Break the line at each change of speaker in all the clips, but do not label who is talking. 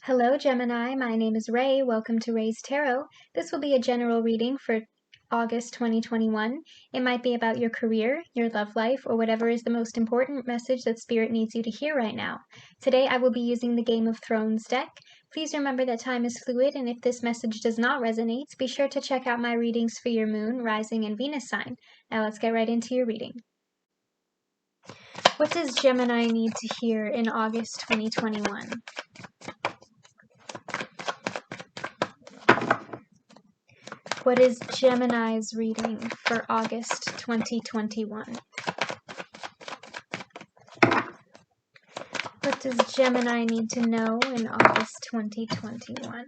Hello, Gemini. My name is Ray. Welcome to Ray's Tarot. This will be a general reading for August 2021. It might be about your career, your love life, or whatever is the most important message that Spirit needs you to hear right now. Today, I will be using the Game of Thrones deck. Please remember that time is fluid, and if this message does not resonate, be sure to check out my readings for your Moon, Rising, and Venus sign. Now let's get right into your reading. What does Gemini need to hear in August 2021? What is Gemini's reading for August 2021? What does Gemini need to know in August 2021?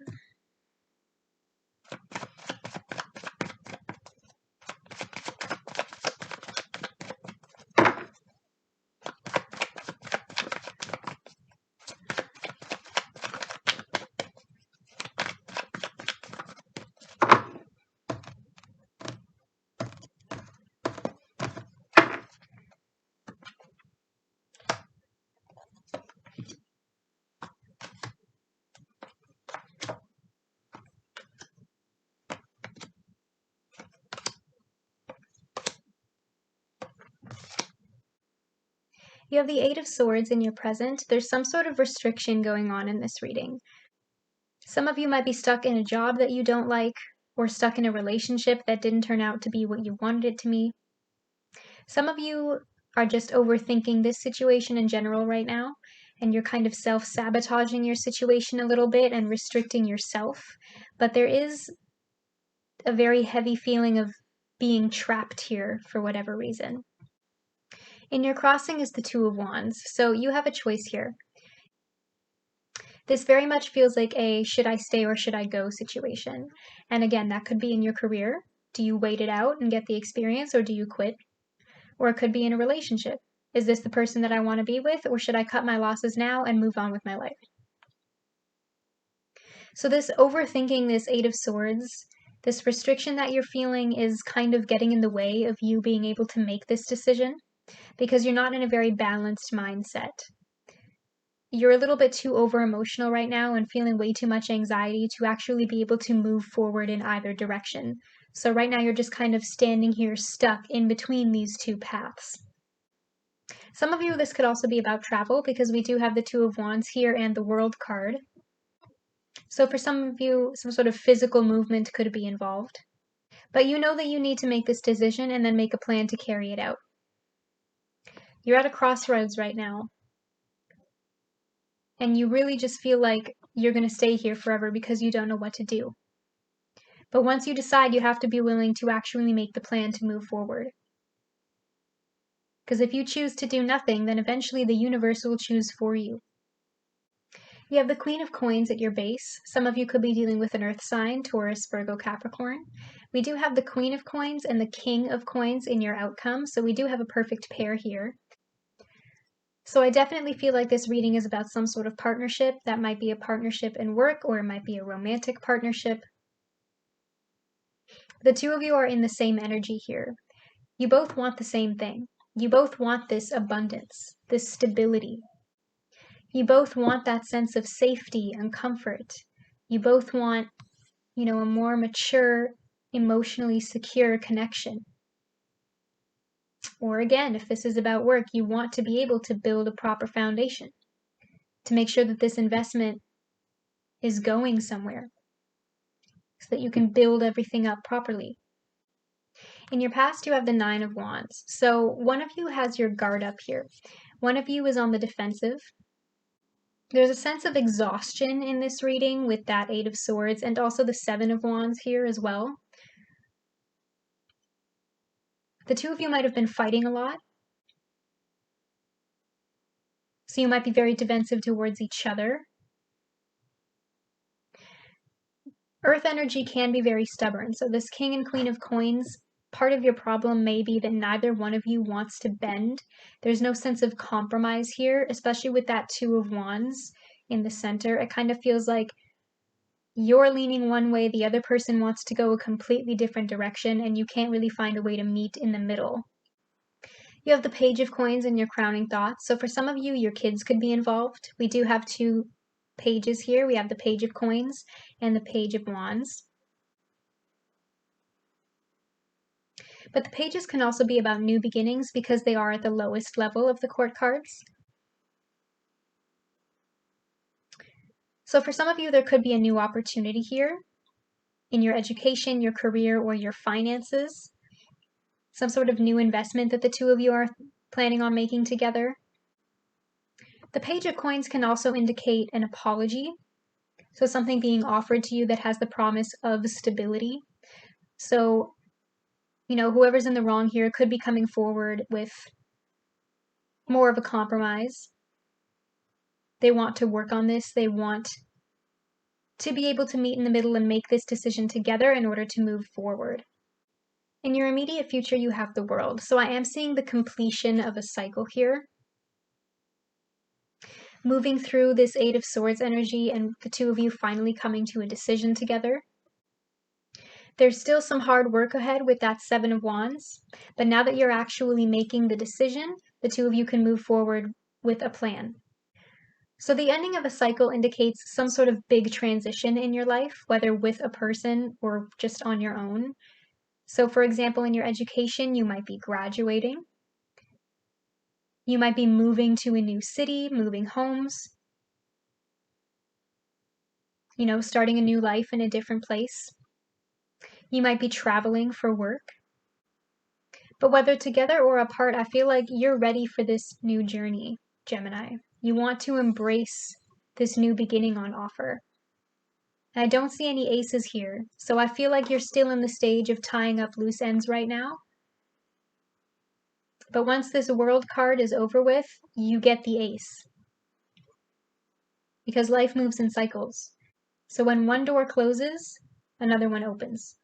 You have the Eight of Swords in your present. There's some sort of restriction going on in this reading. Some of you might be stuck in a job that you don't like, or stuck in a relationship that didn't turn out to be what you wanted it to be. Some of you are just overthinking this situation in general right now, and you're kind of self-sabotaging your situation a little bit and restricting yourself. But there is a very heavy feeling of being trapped here for whatever reason. In your crossing is the Two of Wands, so you have a choice here. This very much feels like a should I stay or should I go situation. And again, that could be in your career. Do you wait it out and get the experience, or do you quit? Or it could be in a relationship. Is this the person that I want to be with, or should I cut my losses now and move on with my life? So this overthinking, this Eight of Swords, this restriction that you're feeling is kind of getting in the way of you being able to make this decision, because you're not in a very balanced mindset. You're a little bit too over-emotional right now and feeling way too much anxiety to actually be able to move forward in either direction. So right now you're just kind of standing here stuck in between these two paths. Some of you, this could also be about travel, because we do have the Two of Wands here and the World card. So for some of you, some sort of physical movement could be involved. But you know that you need to make this decision and then make a plan to carry it out. You're at a crossroads right now, and you really just feel like you're going to stay here forever because you don't know what to do. But once you decide, you have to be willing to actually make the plan to move forward. Because if you choose to do nothing, then eventually the universe will choose for you. You have the Queen of Coins at your base. Some of you could be dealing with an earth sign, Taurus, Virgo, Capricorn. We do have the Queen of Coins and the King of Coins in your outcome, so we do have a perfect pair here. So I definitely feel like this reading is about some sort of partnership. That might be a partnership in work, or it might be a romantic partnership. The two of you are in the same energy here. You both want the same thing. You both want this abundance, this stability. You both want that sense of safety and comfort. You both want, a more mature, emotionally secure connection. Or again, if this is about work, you want to be able to build a proper foundation to make sure that this investment is going somewhere so that you can build everything up properly. In your past, you have the Nine of Wands. So one of you has your guard up here. One of you is on the defensive. There's a sense of exhaustion in this reading with that Eight of Swords and also the Seven of Wands here as well. The two of you might have been fighting a lot. So you might be very defensive towards each other. Earth energy can be very stubborn. So this King and Queen of Coins, part of your problem may be that neither one of you wants to bend. There's no sense of compromise here, especially with that Two of Wands in the center. It kind of feels like you're leaning one way, the other person wants to go a completely different direction, and you can't really find a way to meet in the middle. You have the Page of Coins in your crowning thoughts. So for some of you, your kids could be involved. We do have two pages here. We have the Page of Coins and the Page of Wands. But the pages can also be about new beginnings because they are at the lowest level of the court cards. So for some of you, there could be a new opportunity here in your education, your career, or your finances. Some sort of new investment that the two of you are planning on making together. The Page of Coins can also indicate an apology. So something being offered to you that has the promise of stability. So, whoever's in the wrong here could be coming forward with more of a compromise. They want to work on this. They want to be able to meet in the middle and make this decision together in order to move forward. In your immediate future, you have the World. So I am seeing the completion of a cycle here. Moving through this Eight of Swords energy and the two of you finally coming to a decision together. There's still some hard work ahead with that Seven of Wands, but now that you're actually making the decision, the two of you can move forward with a plan. So the ending of a cycle indicates some sort of big transition in your life, whether with a person or just on your own. So for example, in your education, you might be graduating. You might be moving to a new city, moving homes, starting a new life in a different place. You might be traveling for work. But whether together or apart, I feel like you're ready for this new journey, Gemini. You want to embrace this new beginning on offer. And I don't see any aces here, so I feel like you're still in the stage of tying up loose ends right now. But once this World card is over with, you get the ace. Because life moves in cycles. So when one door closes, another one opens.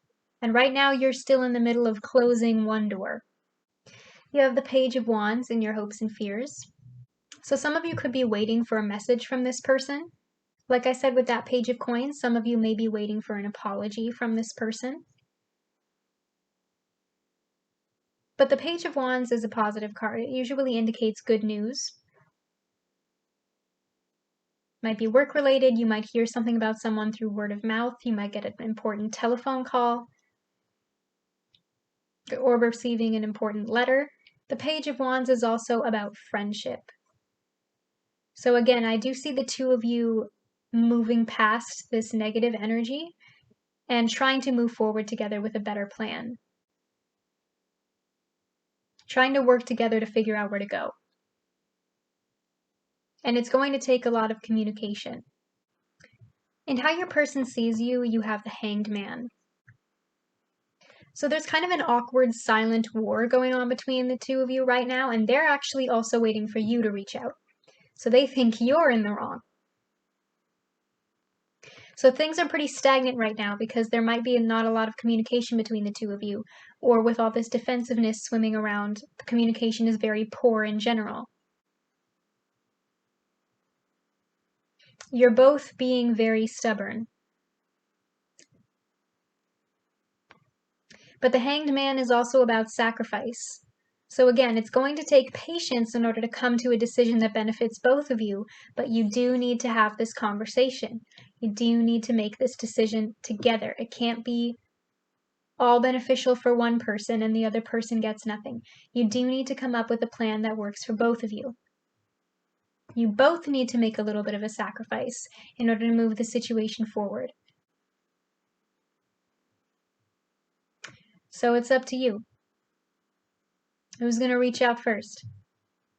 And right now you're still in the middle of closing one door. You have the Page of Wands in your hopes and fears. So some of you could be waiting for a message from this person. Like I said with that Page of Coins, some of you may be waiting for an apology from this person. But the Page of Wands is a positive card. It usually indicates good news. Might be work-related. You might hear something about someone through word of mouth. You might get an important telephone call or receiving an important letter. The Page of Wands is also about friendship. So again, I do see the two of you moving past this negative energy and trying to move forward together with a better plan. Trying to work together to figure out where to go. And it's going to take a lot of communication. And how your person sees you, you have the Hanged Man. So there's kind of an awkward, silent war going on between the two of you right now, and they're actually also waiting for you to reach out. So they think you're in the wrong. So things are pretty stagnant right now because there might be not a lot of communication between the two of you, or with all this defensiveness swimming around, the communication is very poor in general. You're both being very stubborn. But the Hanged Man is also about sacrifice. So again, it's going to take patience in order to come to a decision that benefits both of you, but you do need to have this conversation. You do need to make this decision together. It can't be all beneficial for one person and the other person gets nothing. You do need to come up with a plan that works for both of you. You both need to make a little bit of a sacrifice in order to move the situation forward. So it's up to you. Who's going to reach out first?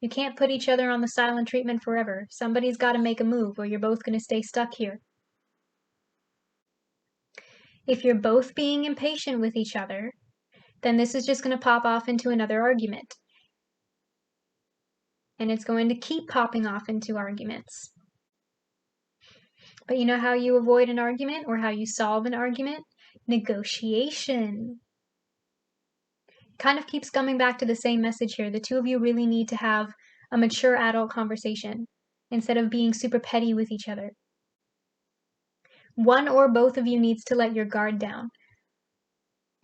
You can't put each other on the silent treatment forever. Somebody's got to make a move or you're both going to stay stuck here. If you're both being impatient with each other, then this is just going to pop off into another argument. And it's going to keep popping off into arguments. But you know how you avoid an argument or how you solve an argument? Negotiation. Kind of keeps coming back to the same message here. The two of you really need to have a mature adult conversation instead of being super petty with each other. One or both of you needs to let your guard down.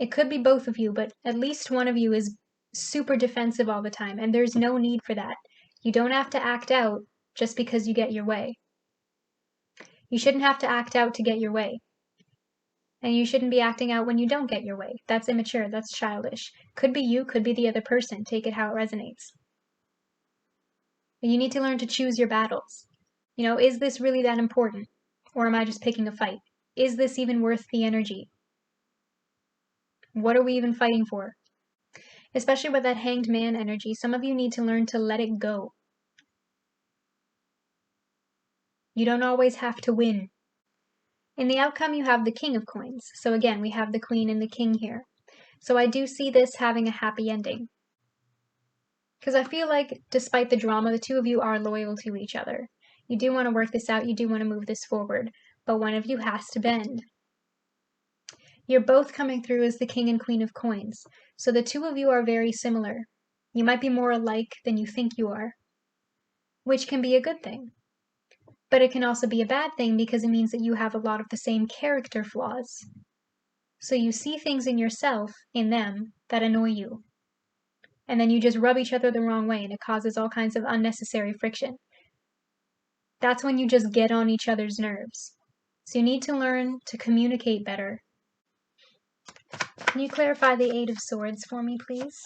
It could be both of you, but at least one of you is super defensive all the time, and there's no need for that. You don't have to act out just because you get your way. You shouldn't have to act out to get your way. And you shouldn't be acting out when you don't get your way. That's immature, that's childish. Could be you, could be the other person. Take it how it resonates. And you need to learn to choose your battles. You know, is this really that important? Or am I just picking a fight? Is this even worth the energy? What are we even fighting for? Especially with that hanged man energy, some of you need to learn to let it go. You don't always have to win. In the outcome, you have the King of Coins. So again, we have the Queen and the King here. So I do see this having a happy ending. Because I feel like, despite the drama, the two of you are loyal to each other. You do want to work this out, you do want to move this forward, but one of you has to bend. You're both coming through as the King and Queen of Coins, so the two of you are very similar. You might be more alike than you think you are, which can be a good thing. But it can also be a bad thing because it means that you have a lot of the same character flaws. So you see things in yourself, in them, that annoy you. And then you just rub each other the wrong way and it causes all kinds of unnecessary friction. That's when you just get on each other's nerves. So you need to learn to communicate better. Can you clarify the Eight of Swords for me, please?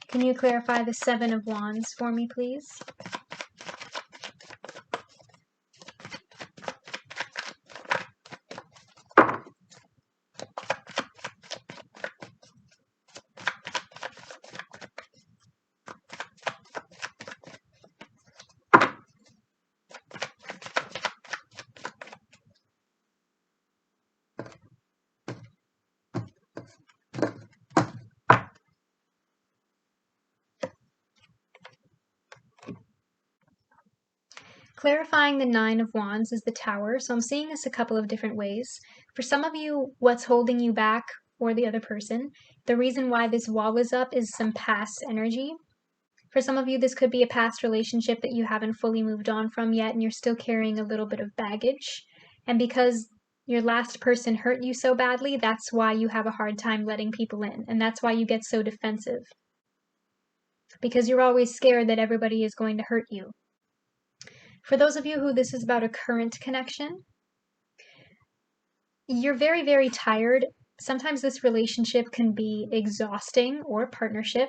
Can you clarify the Seven of Wands for me, please? Clarifying the Nine of Wands is the Tower, so I'm seeing this a couple of different ways. For some of you, what's holding you back, or the other person, the reason why this wall is up is some past energy. For some of you, this could be a past relationship that you haven't fully moved on from yet, and you're still carrying a little bit of baggage. And because your last person hurt you so badly, that's why you have a hard time letting people in, and that's why you get so defensive. Because you're always scared that everybody is going to hurt you. For those of you who this is about a current connection, you're very, very tired. Sometimes this relationship can be exhausting, or partnership.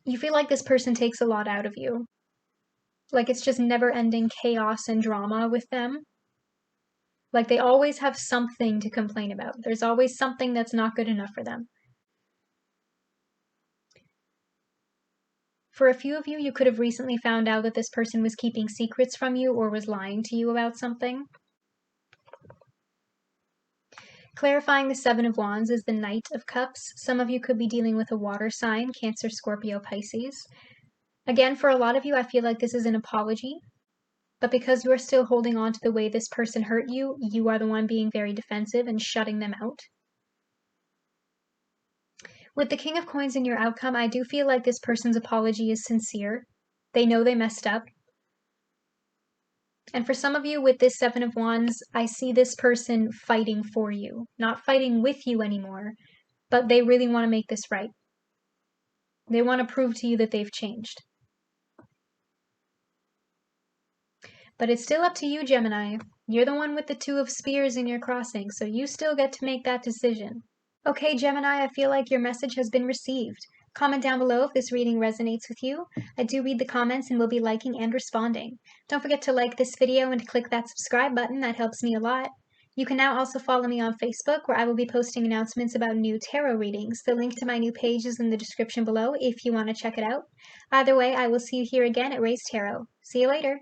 You feel like this person takes a lot out of you. Like it's just never-ending chaos and drama with them. Like they always have something to complain about. There's always something that's not good enough for them. For a few of you, you could have recently found out that this person was keeping secrets from you or was lying to you about something. Clarifying the Seven of Wands is the Knight of Cups. Some of you could be dealing with a water sign, Cancer, Scorpio, Pisces. Again, for a lot of you, I feel like this is an apology. But because you are still holding on to the way this person hurt you, you are the one being very defensive and shutting them out. With the King of Coins in your outcome, I do feel like this person's apology is sincere. They know they messed up. And for some of you with this Seven of Wands, I see this person fighting for you. Not fighting with you anymore, but they really want to make this right. They want to prove to you that they've changed. But it's still up to you, Gemini. You're the one with the Two of Spears in your crossing, so you still get to make that decision. Okay, Gemini, I feel like your message has been received. Comment down below if this reading resonates with you. I do read the comments and will be liking and responding. Don't forget to like this video and click that subscribe button, that helps me a lot. You can now also follow me on Facebook, where I will be posting announcements about new tarot readings. The link to my new page is in the description below if you want to check it out. Either way, I will see you here again at Raise Tarot. See you later!